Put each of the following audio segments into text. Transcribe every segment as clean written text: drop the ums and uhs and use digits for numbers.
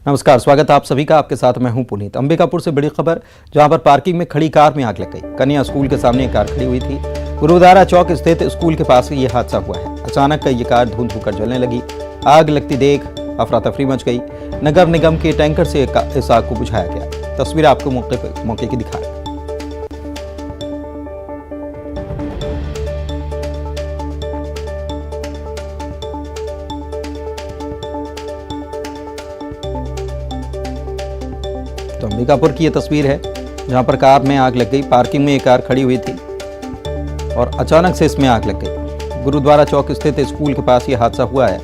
नमस्कार, स्वागत है आप सभी का। आपके साथ मैं हूं पुनीत। अंबिकापुर से बड़ी खबर, जहां पर पार्किंग में खड़ी कार में आग लग गई। कन्या स्कूल के सामने एक कार खड़ी हुई थी। गुरुद्वारा चौक स्थित स्कूल के पास ये हादसा हुआ है। अचानक ये कार धुंध होकर जलने लगी। आग लगती देख अफरा तफरी मच गई। नगर निगम के टैंकर से इस आग को बुझाया गया। तस्वीर आपको मौके की दिखा रहे हैं। तो अंबिकापुर की ये तस्वीर है, जहां पर कार में आग लग गई। पार्किंग में एक कार खड़ी हुई थी और अचानक से इसमें आग लग गई। गुरुद्वारा चौक स्थित स्कूल के पास ये हादसा हुआ है।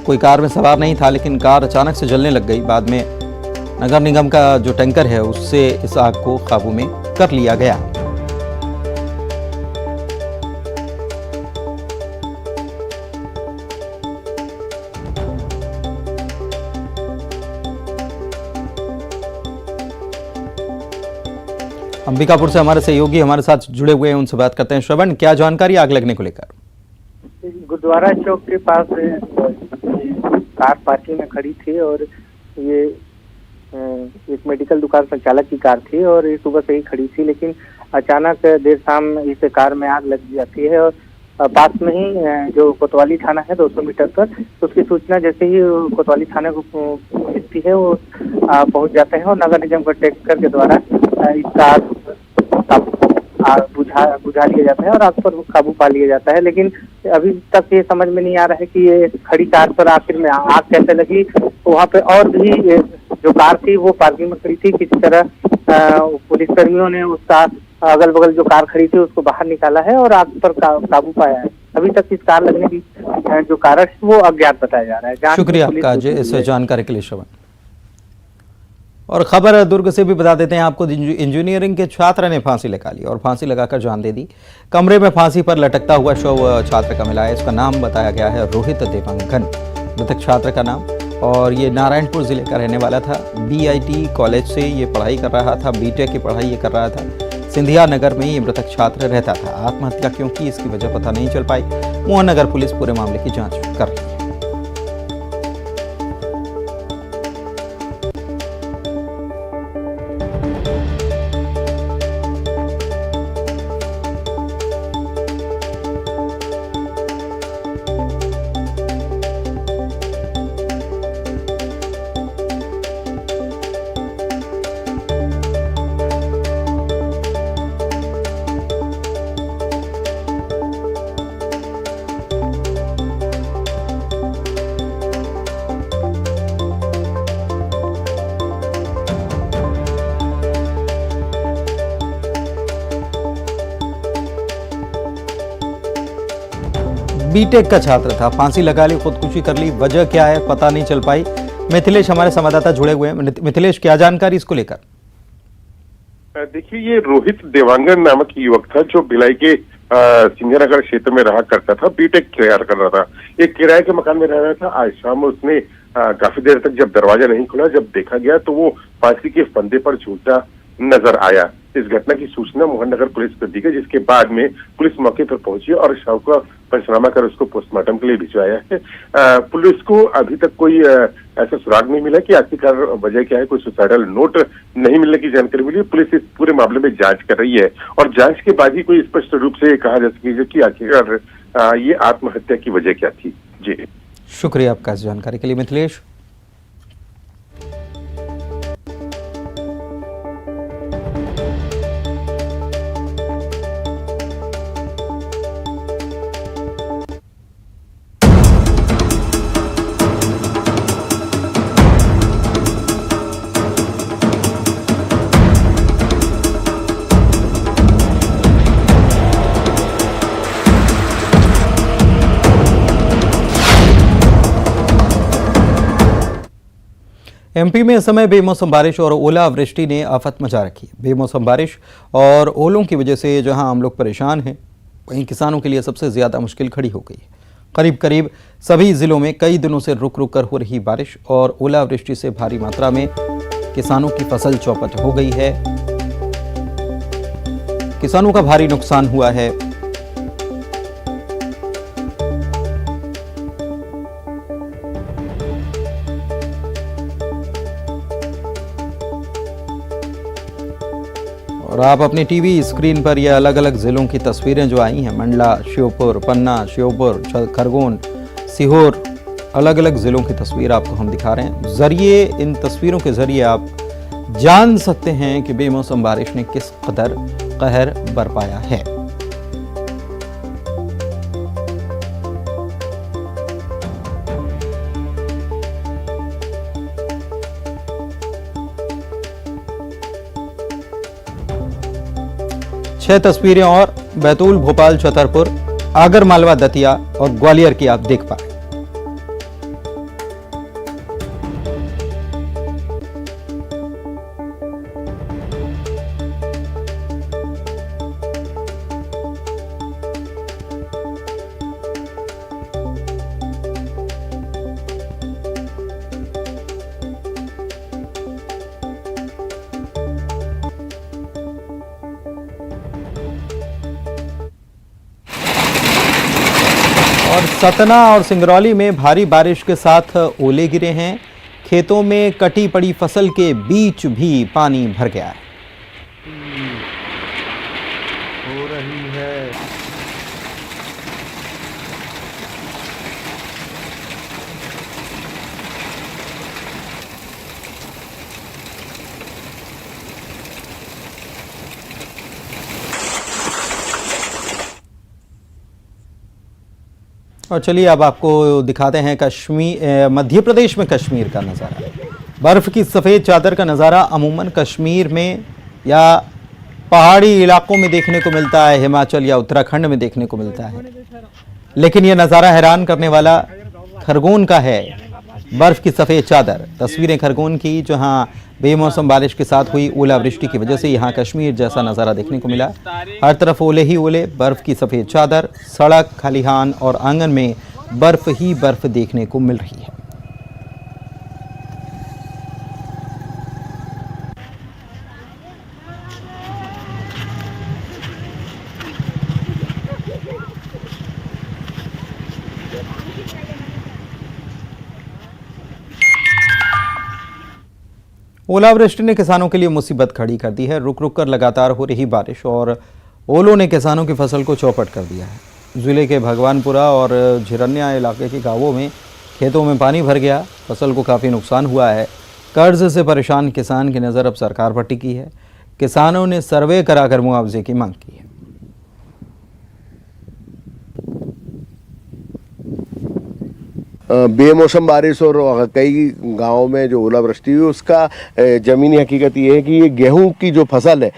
कोई कार में सवार नहीं था, लेकिन कार अचानक से जलने लग गई। बाद में नगर निगम का जो टैंकर है, उससे इस आग को काबू में कर लिया गया। अंबिकापुर से हमारे सहयोगी हमारे साथ जुड़े हुए हैं, उनसे बात करते हैं। श्रवण, क्या जानकारी आग लगने को लेकर? गुरुद्वारा चौक के पास कार पार्किंग में खड़ी थी और ये एक मेडिकल दुकान संचालक की कार थी और ये सुबह से ही खड़ी थी, लेकिन अचानक देर शाम इस कार में आग लग जाती है। और पास में ही जो कोतवाली थाना है 200 मीटर पर, तो उसकी सूचना जैसे ही कोतवाली थाने को मिलती है वो पहुंच जाते हैं और नगर निगम का टैंकर के द्वारा इसका आग बुझा लिया जाता है और आग पर काबू पा लिया जाता है। लेकिन अभी तक ये समझ में नहीं आ रहा है कि ये खड़ी कार पर आखिर में आग कैसे लगी। वहाँ पे और भी जो कार थी वो पार्किंग में खड़ी थी। किसी तरह पुलिस कर्मियों ने उसका अगल बगल जो कार खड़ी थी उसको बाहर निकाला है और आग पर काबू पाया है। अभी तक इस कार लगने की जो कारण है वो अज्ञात बताया जा रहा है। शुक्रिया आपका इस जानकारी के लिए श्रवण। और खबर दुर्ग से भी बता देते हैं आपको। इंजीनियरिंग के छात्र ने फांसी लगा ली और फांसी लगाकर जान दे दी। कमरे में फांसी पर लटकता हुआ शव छात्र का मिला है। इसका नाम बताया गया है रोहित देवांगन, मृतक छात्र का नाम। और ये नारायणपुर जिले का रहने वाला था। BIT कॉलेज से ये पढ़ाई कर रहा था, BTech की पढ़ाई ये कर रहा था। सिंधिया नगर में ये मृतक छात्र रहता था। आत्महत्या क्यों की, इसकी वजह पता नहीं चल पाई। मोहन नगर पुलिस पूरे मामले की जाँच कर रही है। BTech का छात्र था, फांसी लगा ली, खुदकुशी कर ली। वजह क्या है पता नहीं चल पाई। मिथिलेश हमारे संवाददाता जुड़े हुए हैं। मिथिलेश, क्या जानकारी इसको लेकर? देखिए, ये रोहित देवांगन नामक युवक था जो भिलाई के सिंधिया नगर क्षेत्र में रहा करता था। BTech किराया कर रहा था। एक किराए के मकान में रह रहा था। आज शाम उसने काफी देर तक जब दरवाजा नहीं खुला, जब देखा गया तो वो फांसी के फंदे पर झूलता नजर आया। इस घटना की सूचना मोहन नगर पुलिस को दी गई, जिसके बाद में पुलिस मौके पर पहुंची और शव का पंचनामा कर उसको पोस्टमार्टम के लिए भिजवाया है। पुलिस को अभी तक कोई ऐसा सुराग नहीं मिला कि आखिरकार वजह क्या है। कोई सुसाइडल नोट नहीं मिलने की जानकारी मिली। पुलिस इस पूरे मामले में जांच कर रही है और जांच के बाद ही कोई स्पष्ट रूप से कहा जा सकेगा कि आखिरकार ये आत्महत्या की वजह क्या थी। जी, शुक्रिया आपका इस जानकारी के लिए मिथिलेश। MP में इस समय बेमौसम बारिश और ओलावृष्टि ने आफत मचा रखी है। बेमौसम बारिश और ओलों की वजह से जहां हम लोग परेशान हैं, वहीं किसानों के लिए सबसे ज़्यादा मुश्किल खड़ी हो गई है। करीब करीब सभी जिलों में कई दिनों से रुक रुक कर हो रही बारिश और ओलावृष्टि से भारी मात्रा में किसानों की फसल चौपट हो गई है। किसानों का भारी नुकसान हुआ है। और आप अपनी टीवी स्क्रीन पर ये अलग अलग ज़िलों की तस्वीरें जो आई हैं, मंडला, श्योपुर, पन्ना, श्योपुर, खरगोन, सीहोर, अलग अलग ज़िलों की तस्वीर आपको हम दिखा रहे हैं। जरिए इन तस्वीरों के ज़रिए आप जान सकते हैं कि बेमौसम बारिश ने किस कदर कहर बरपाया है। छह तस्वीरें और बैतूल, भोपाल, छतरपुर, आगर मालवा, दतिया और ग्वालियर की आप देख पाए। और सतना और सिंगरौली में भारी बारिश के साथ ओले गिरे हैं। खेतों में कटी पड़ी फसल के बीच भी पानी भर गया है। हो रही है। और चलिए अब आपको दिखाते हैं कश्मीर, मध्य प्रदेश में कश्मीर का नज़ारा। बर्फ़ की सफ़ेद चादर का नज़ारा अमूमन कश्मीर में या पहाड़ी इलाकों में देखने को मिलता है, हिमाचल या उत्तराखंड में देखने को मिलता है, लेकिन यह नज़ारा हैरान करने वाला खरगोन का है। बर्फ़ की सफ़ेद चादर, तस्वीरें खरगोन की, जहां बेमौसम बारिश के साथ हुई ओलावृष्टि की वजह से यहां कश्मीर जैसा नज़ारा देखने को मिला। हर तरफ ओले ही ओले, बर्फ़ की सफ़ेद चादर, सड़क, खलिहान और आंगन में बर्फ़ ही बर्फ़ देखने को मिल रही है। ओलावृष्टि ने किसानों के लिए मुसीबत खड़ी कर दी है। रुक रुक कर लगातार हो रही बारिश और ओलों ने किसानों की फसल को चौपट कर दिया है। जिले के भगवानपुरा और झिरन्या इलाके के गांवों में खेतों में पानी भर गया, फसल को काफ़ी नुकसान हुआ है। कर्ज से परेशान किसान की नज़र अब सरकार पर टिकी है। किसानों ने सर्वे कराकर मुआवजे की मांग की है। बेमौसम बारिश और कई गांवों में जो ओलावृष्टि हुई उसका ज़मीनी हकीकत ये है कि ये गेहूं की जो फसल है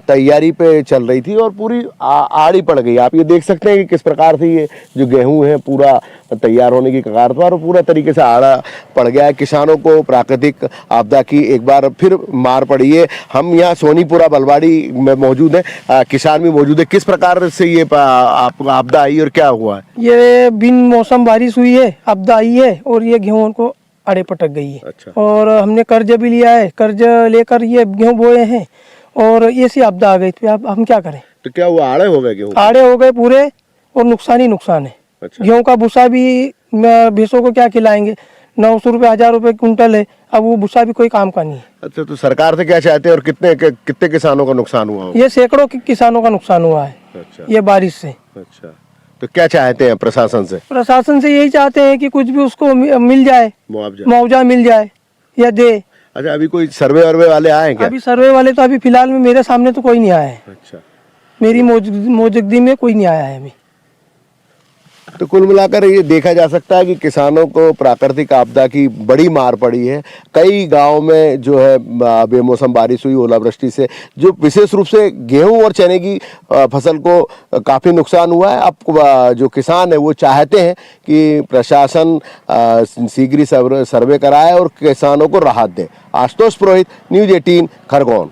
तैयारी पे चल रही थी और पूरी आड़ी पड़ गई। आप ये देख सकते हैं कि किस प्रकार से ये जो गेहूं है पूरा तैयार होने की कगार पर और पूरा तरीके से आड़ा पड़ गया है। किसानों को प्राकृतिक आपदा की एक बार फिर मार पड़ी है। हम यहाँ सोनीपुरा बलवाड़ी में मौजूद हैं, किसान भी मौजूद है। किस प्रकार से ये आपदा आई और क्या हुआ है? ये बिन मौसम बारिश हुई है, आपदा आई है और ये गेहूं को आड़े पटक गई है। अच्छा। और हमने कर्ज भी लिया है, कर्ज लेकर ये गेहूं बोए हैं और ऐसी आपदा आ गई तो अब हम क्या करें? तो क्या हुआ, आड़े हो गए गेहूं? आड़े हो गए पूरे और नुकसान ही नुकसान है। अच्छा। गेहूं का भूसा भी भैंसों को क्या खिलाएंगे? 900 रुपये 1000 रुपये कुंटल है, अब वो भूसा भी कोई काम का नहीं है। अच्छा, तो सरकार से क्या चाहते हैं और कितने किसानों का नुकसान हुआ? ये सैकड़ों किसानों का नुकसान हुआ है। अच्छा। ये बारिश से। अच्छा, तो क्या चाहते हैं प्रशासन से? प्रशासन से यही चाहते हैं कि कुछ भी उसको मिल जाए, मुआवजा मिल जाए या दे। अच्छा, अभी कोई सर्वे वर्वे वाले आए हैं क्या? अभी सर्वे वाले तो अभी फिलहाल में मेरे सामने तो कोई नहीं आया है। अच्छा, मेरी मौजूदगी में कोई नहीं आया है अभी। तो कुल मिलाकर ये देखा जा सकता है कि किसानों को प्राकृतिक आपदा की बड़ी मार पड़ी है। कई गांव में जो है बेमौसम बारिश हुई, ओलावृष्टि से जो विशेष रूप से गेहूं और चने की फसल को काफ़ी नुकसान हुआ है। अब जो किसान है वो चाहते हैं कि प्रशासन शीघ्र सर्वे कराए और किसानों को राहत दे। आशुतोष पुरोहित, न्यूज़ 18 खरगोन।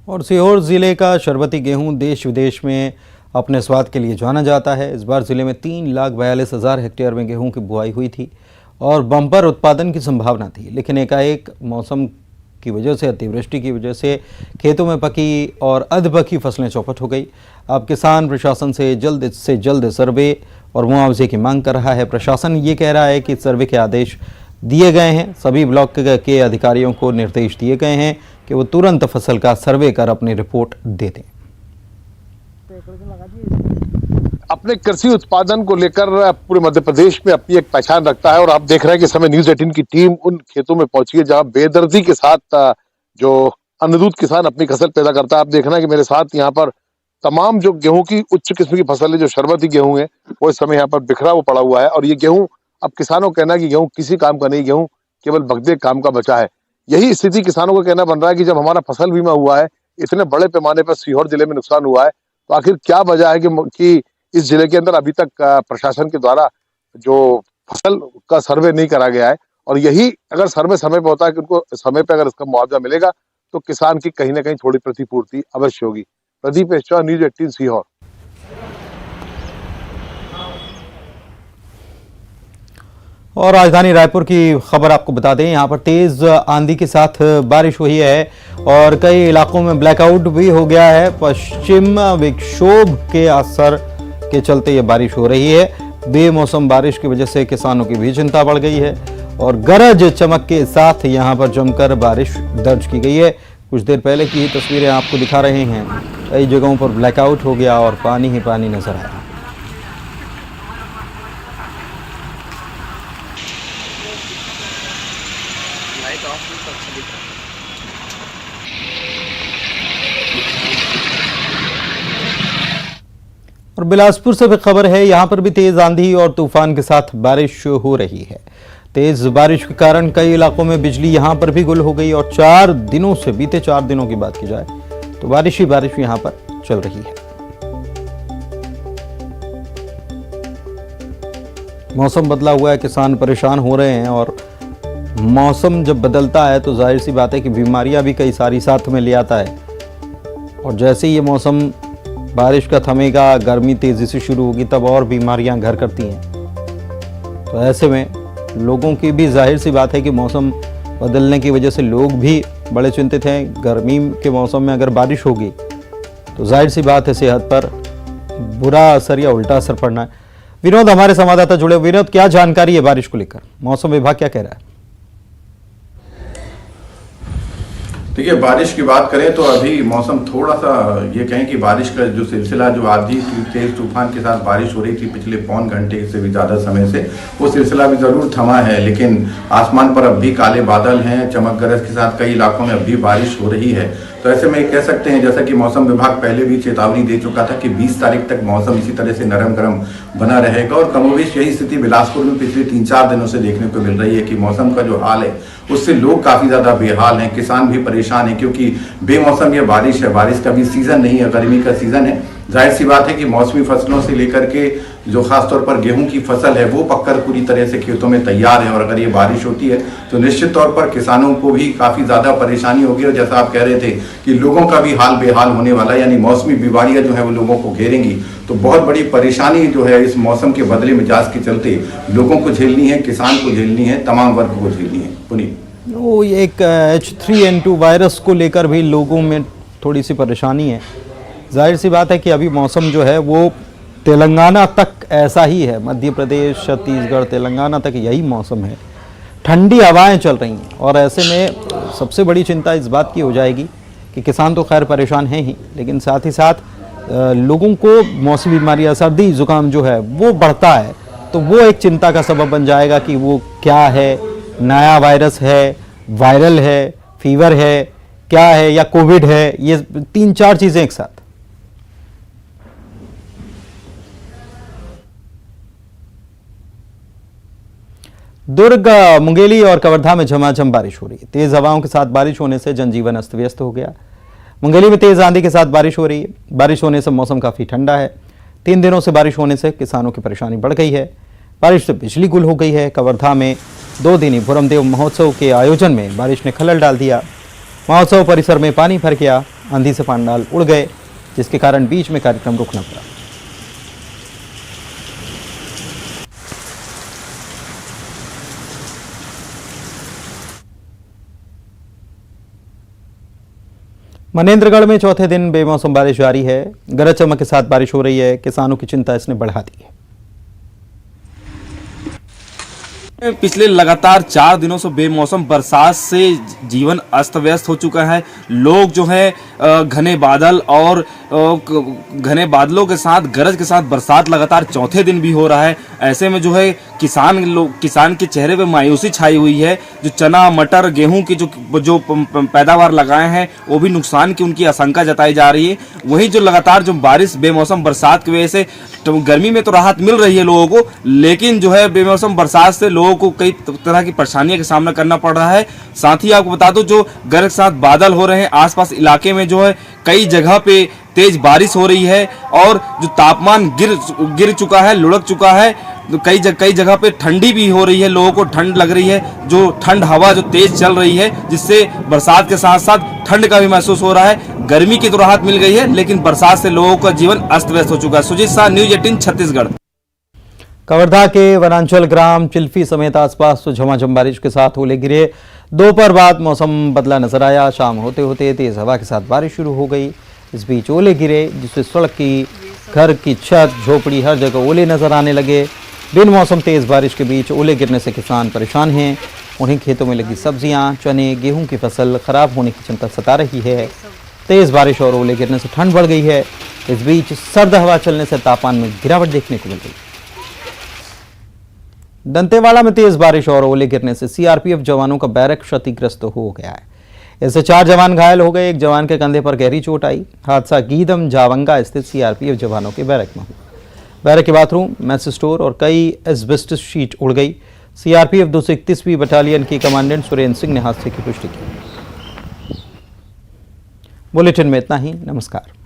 और सीहोर जिले का शरबती गेहूं देश विदेश में अपने स्वाद के लिए जाना जाता है। इस बार जिले में 3,42,000 हेक्टेयर में गेहूं की बुआई हुई थी और बम्पर उत्पादन की संभावना थी, लेकिन एकाएक मौसम की वजह से, अतिवृष्टि की वजह से खेतों में पकी और अधपकी फसलें चौपट हो गई। अब किसान प्रशासन से जल्द सर्वे और मुआवजे की मांग कर रहा है। प्रशासन ये कह रहा है कि सर्वे के आदेश दिए गए हैं, सभी ब्लॉक के अधिकारियों को निर्देश दिए गए हैं कि वो तुरंत फसल का सर्वे कर अपनी रिपोर्ट दे दें। अपने कृषि उत्पादन को लेकर पूरे मध्य प्रदेश में अपनी एक पहचान रखता है और आप देख रहे हैं कि समय न्यूज़ 18 की टीम उन खेतों में पहुंची है जहां बेदर्दी के साथ जो अनिरुद्ध किसान अपनी फसल पैदा करता है। आप देख रहे हैं कि मेरे साथ यहाँ पर तमाम जो गेहूं की उच्च किस्म की फसल है, जो शरबती गेहूं है, वो इस समय यहाँ पर बिखरा हुआ पड़ा हुआ है। और ये गेहूं, अब किसानों का कहना है कि गेहूं किसी काम का नहीं, गेहूं केवल भगदे काम का बचा है। यही स्थिति किसानों का कहना बन रहा है कि जब हमारा फसल बीमा हुआ है, इतने बड़े पैमाने पर सीहोर जिले में नुकसान हुआ है, तो आखिर क्या वजह है कि इस जिले के अंदर अभी तक प्रशासन के द्वारा जो फसल का सर्वे नहीं करा गया है। और यही अगर सर्वे समय पर होता है कि उनको समय पर अगर इसका मुआवजा मिलेगा तो किसान की कहीं ना कहीं थोड़ी प्रतिपूर्ति अवश्य होगी। प्रदीप एश्वर, न्यूज़ 18 सीहोर। और राजधानी रायपुर की खबर आपको बता दें, यहाँ पर तेज आंधी के साथ बारिश हुई है और कई इलाकों में ब्लैकआउट भी हो गया है। पश्चिम विक्षोभ के असर के चलते ये बारिश हो रही है। बेमौसम बारिश की वजह से किसानों की भी चिंता बढ़ गई है और गरज चमक के साथ यहाँ पर जमकर बारिश दर्ज की गई है। कुछ देर पहले की तस्वीरें आपको दिखा रहे हैं। कई जगहों पर ब्लैकआउट हो गया और पानी ही पानी नजर आया। और बिलासपुर से भी खबर है, यहां पर भी तेज आंधी और तूफान के साथ बारिश हो रही है। तेज बारिश के कारण कई इलाकों में बिजली यहां पर भी गुल हो गई और बीते 4 दिनों की बात की जाए तो बारिश ही बारिश यहां पर चल रही है। मौसम बदला हुआ है, किसान परेशान हो रहे हैं और मौसम जब बदलता है तो जाहिर सी बात है कि बीमारियां भी कई सारी साथ में ले आता है। और जैसे ही ये मौसम बारिश का थमेगा, गर्मी तेजी से शुरू होगी, तब और बीमारियां घर करती हैं। तो ऐसे में लोगों की भी जाहिर सी बात है कि मौसम बदलने की वजह से लोग भी बड़े चिंतित हैं। गर्मी के मौसम में अगर बारिश होगी तो जाहिर सी बात है सेहत पर बुरा असर या उल्टा असर पड़ना है। विनोद हमारे संवाददाता जुड़े। विनोद, क्या जानकारी है बारिश को लेकर? मौसम विभाग क्या कह रहा है? देखिए, बारिश की बात करें तो अभी मौसम थोड़ा सा ये कहें कि बारिश का जो सिलसिला, जो आंधी तेज तूफान के साथ बारिश हो रही थी पिछले पौन घंटे से भी ज़्यादा समय से, वो सिलसिला भी ज़रूर थमा है। लेकिन आसमान पर अब भी काले बादल हैं, चमक गरज के साथ कई इलाकों में अब भी बारिश हो रही है। तो ऐसे में कह सकते हैं, जैसा कि मौसम विभाग पहले भी चेतावनी दे चुका था कि 20 तारीख तक मौसम इसी तरह से नरम गरम बना रहेगा। और कमोबेश यही स्थिति बिलासपुर में पिछले 3-4 दिनों से देखने को मिल रही है कि मौसम का जो हाल है उससे लोग काफ़ी ज़्यादा बेहाल हैं, किसान भी परेशान हैं, क्योंकि बेमौसम ये बारिश है, बारिश का भी सीज़न नहीं है, गर्मी का सीज़न है। जाहिर सी बात है कि मौसमी फसलों से लेकर के जो खासतौर पर गेहूं की फसल है वो पककर पूरी तरह से खेतों में तैयार है। और अगर ये बारिश होती है तो निश्चित तौर पर किसानों को भी काफ़ी ज़्यादा परेशानी होगी। और जैसा आप कह रहे थे कि लोगों का भी हाल बेहाल होने वाला है, यानी मौसमी बीमारियां जो है वो लोगों को घेरेंगी। तो बहुत बड़ी परेशानी जो है इस मौसम के बदले मिजाज के चलते लोगों को झेलनी है, किसान को झेलनी है, तमाम वर्ग को झेलनी है। पुनीत, वो एक H3N2 वायरस को लेकर भी लोगों में थोड़ी सी परेशानी है। जाहिर सी बात है कि अभी मौसम जो है वो तेलंगाना तक ऐसा ही है, मध्य प्रदेश, छत्तीसगढ़, तेलंगाना तक यही मौसम है। ठंडी हवाएं चल रही हैं और ऐसे में सबसे बड़ी चिंता इस बात की हो जाएगी कि किसान तो खैर परेशान हैं ही, लेकिन साथ ही साथ लोगों को मौसमी बीमारियां, सर्दी जुकाम जो है वो बढ़ता है, तो वो एक चिंता का सबब बन जाएगा कि वो क्या है, नया वायरस है, वायरल है, फीवर है, क्या है, या कोविड है। ये 3-4 चीज़ें एक साथ। दुर्ग, मुंगेली और कवर्धा में झमाझम बारिश हो रही है। तेज हवाओं के साथ बारिश होने से जनजीवन अस्त व्यस्त हो गया। मुंगेली में तेज आंधी के साथ बारिश हो रही है। बारिश होने से मौसम काफ़ी ठंडा है। 3 दिनों से बारिश होने से किसानों की परेशानी बढ़ गई है। बारिश से बिजली गुल हो गई है। कवर्धा में 2 दिनी भुरमदेव महोत्सव के आयोजन में बारिश ने खलल डाल दिया। महोत्सव परिसर में पानी भर गया। आंधी से पंडाल उड़ गए, जिसके कारण बीच में कार्यक्रम रोकना पड़ा। मनेंद्रगढ़ में चौथे दिन बेमौसम बारिश जारी है। गरज चमक के साथ बारिश हो रही है। किसानों की चिंता इसने बढ़ा दी है। पिछले लगातार 4 दिनों से बेमौसम बरसात से जीवन अस्त व्यस्त हो चुका है। लोग जो है घने बादल और घने बादलों के साथ गरज के साथ बरसात लगातार चौथे दिन भी हो रहा है। ऐसे में जो है किसान के चेहरे पे मायूसी छाई हुई है। जो चना मटर गेहूं की जो पैदावार लगाए हैं वो भी नुकसान की उनकी आशंका जताई जा रही है। वहीं जो लगातार जो बारिश बेमौसम बरसात की वजह से तो गर्मी में तो राहत मिल रही है लोगों को, लेकिन जो है बेमौसम बरसात से लोगों को कई तरह की परेशानियों का सामना करना पड़ रहा है। साथ ही आपको बता दो जो गरज के साथ बादल हो रहे हैं, आसपास इलाके में जो है कई जगह पे तेज बारिश हो रही है और जो तापमान गिर चुका है, लुढ़क चुका है। तो कई जगह पे ठंडी भी हो रही है, लोगों को ठंड लग रही है। जो ठंड हवा जो तेज चल रही है जिससे बरसात के साथ साथ ठंड का भी महसूस हो रहा है। गर्मी की तो राहत मिल गई है लेकिन बरसात से लोगों का जीवन अस्त व्यस्त हो चुका है। सुजीत शाह, न्यूज 18 छत्तीसगढ़। कवर्धा के वनांचल ग्राम चिल्फी समेत आसपास तो झमाझम बारिश के साथ ओले गिरे। दोपहर बाद मौसम बदला नजर आया। शाम होते होते तेज हवा के साथ बारिश शुरू हो गई। इस बीच ओले गिरे जिससे सड़क की, घर की छत, झोपड़ी हर जगह ओले नजर आने लगे। बिन मौसम तेज बारिश के बीच ओले गिरने से किसान परेशान हैं। उन्हें खेतों में लगी सब्जियां, चने, गेहूं की फसल खराब होने की चिंता सता रही है। तेज बारिश और ओले गिरने से ठंड बढ़ गई है। इस बीच सर्द हवा चलने से तापमान में गिरावट देखने को मिल गई। दंतेवाड़ा में तेज बारिश और ओले गिरने से सीआरपीएफ जवानों का बैरक क्षतिग्रस्त हो गया है। इससे 4 जवान घायल हो गए। एक जवान के कंधे पर गहरी चोट आई। हादसा गीदम जावंगा स्थित सीआरपीएफ जवानों के बैरक में हुआ। बैरक के बाथरूम, मैस स्टोर और कई एस्बेस्टस शीट उड़ गई। सीआरपीएफ 231वीं बटालियन की कमांडेंट सुरेंद्र सिंह ने हादसे की पुष्टि की। बुलेटिन में इतना ही। नमस्कार।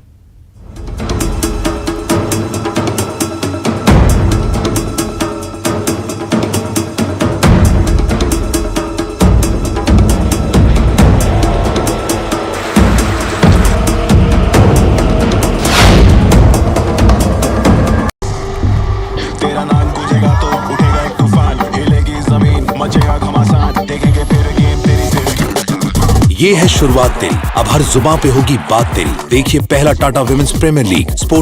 ये है शुरुआत तेरी, अब हर जुबां पे होगी बात तेरी। देखिए पहला Tata women's premier league sports